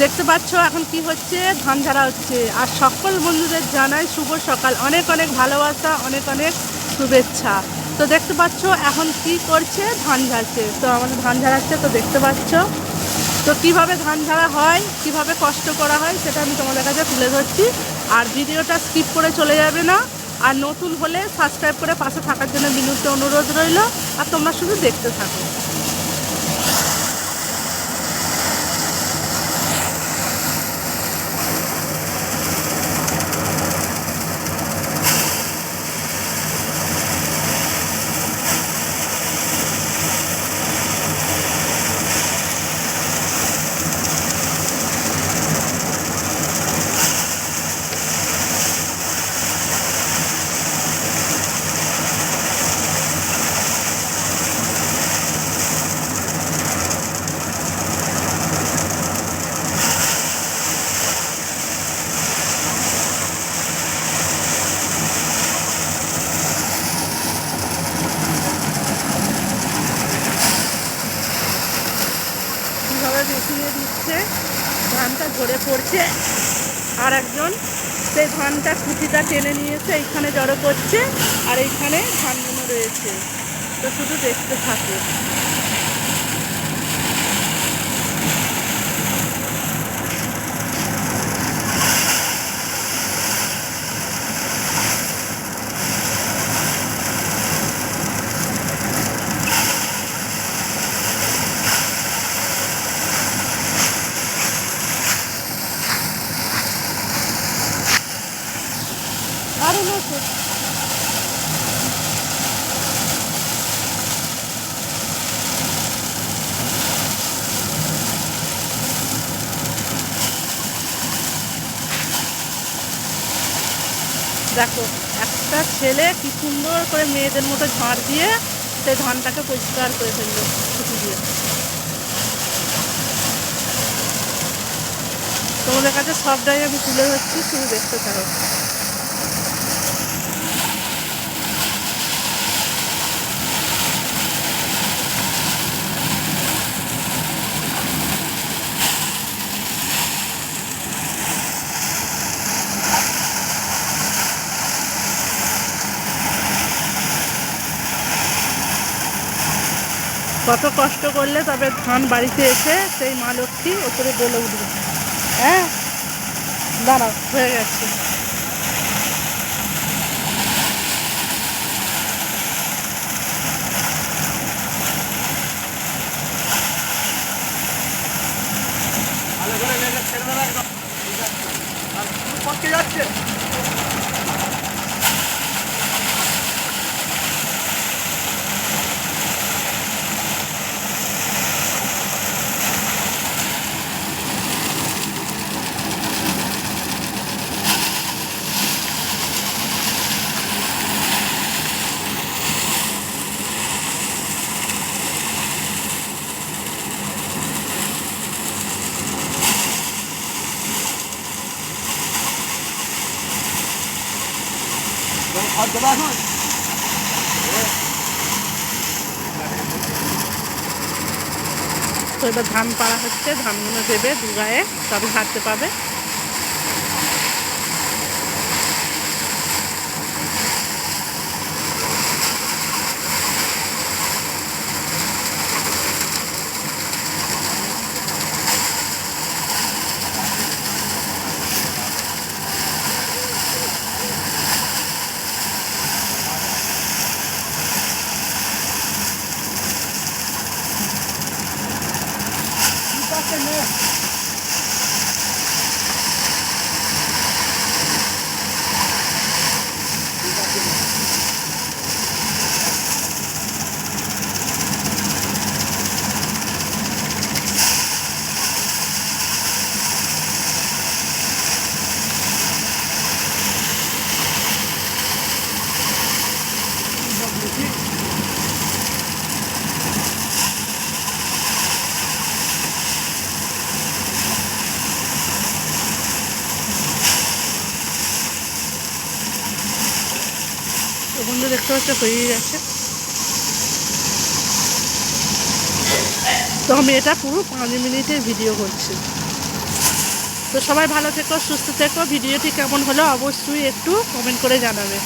দেখতে পাচ্ছ এখন কি হচ্ছে, ধান ঝাড়া হচ্ছে। আর সকল বন্ধুদের জানাই শুভ সকাল, অনেক অনেক ভালোবাসা, অনেক অনেক শুভেচ্ছা। তো দেখতে পাচ্ছ এখন কি করছে, ধান ঝাড়ছে। তো আমাদের ধান ঝাড়াচ্ছে, তো দেখতে পাচ্ছ। তো কিভাবে ধান ঝাড়া হয়, কিভাবে কষ্ট করা হয়, সেটা আমি তোমাদের কাছে তুলে ধরছি। আর ভিডিওটা স্কিপ করে চলে যাবে না। আর নতুন হলে সাবস্ক্রাইব করে পাশে থাকার জন্য বিনীত অনুরোধ রইল। আর তোমরা শুধু দেখতে থাকো। কীভাবে মেশিনে দিচ্ছে, ধানটা ঝরে পড়ছে। আর একজন সেই ধানটা খুঁটিটা টেনে নিয়েছে, এইখানে জড়ো করছে। আর এইখানে ধানগুলো রয়েছে। তো শুধু দেখতে থাকে। আরো নতুন দেখো, একটা ছেলে কি সুন্দর করে মেয়েদের মতো ঝাড় দিয়ে সেই ধানটাকে পরিষ্কার করে ফেললো ছুটি দিয়ে। তোমাদের কাছে সবটাই আমি তুলে ধরছি, শুধু দেখতে থাকো। কত কষ্ট করলে তবে ধান বাড়িতে এসে সেই মা লক্ষ্মী ওপরে বলে উঠবে। হ্যাঁ, দাঁড়াও, হয়ে গেছে। যাচ্ছে তো এবার ধান পাড়া হচ্ছে, ধানগুলো দেবে দু গায়ে, তবে হাঁটতে পাবে। বন্ধু দেখতে পাচ্ছ হয়ে গেছে। তো আমি এটা পুরো 5 মিনিটের ভিডিও করছি। তো সবাই ভালো থেকো, সুস্থ থেকো। ভিডিওটি কেমন হলো অবশ্যই একটু কমেন্ট করে জানাবে।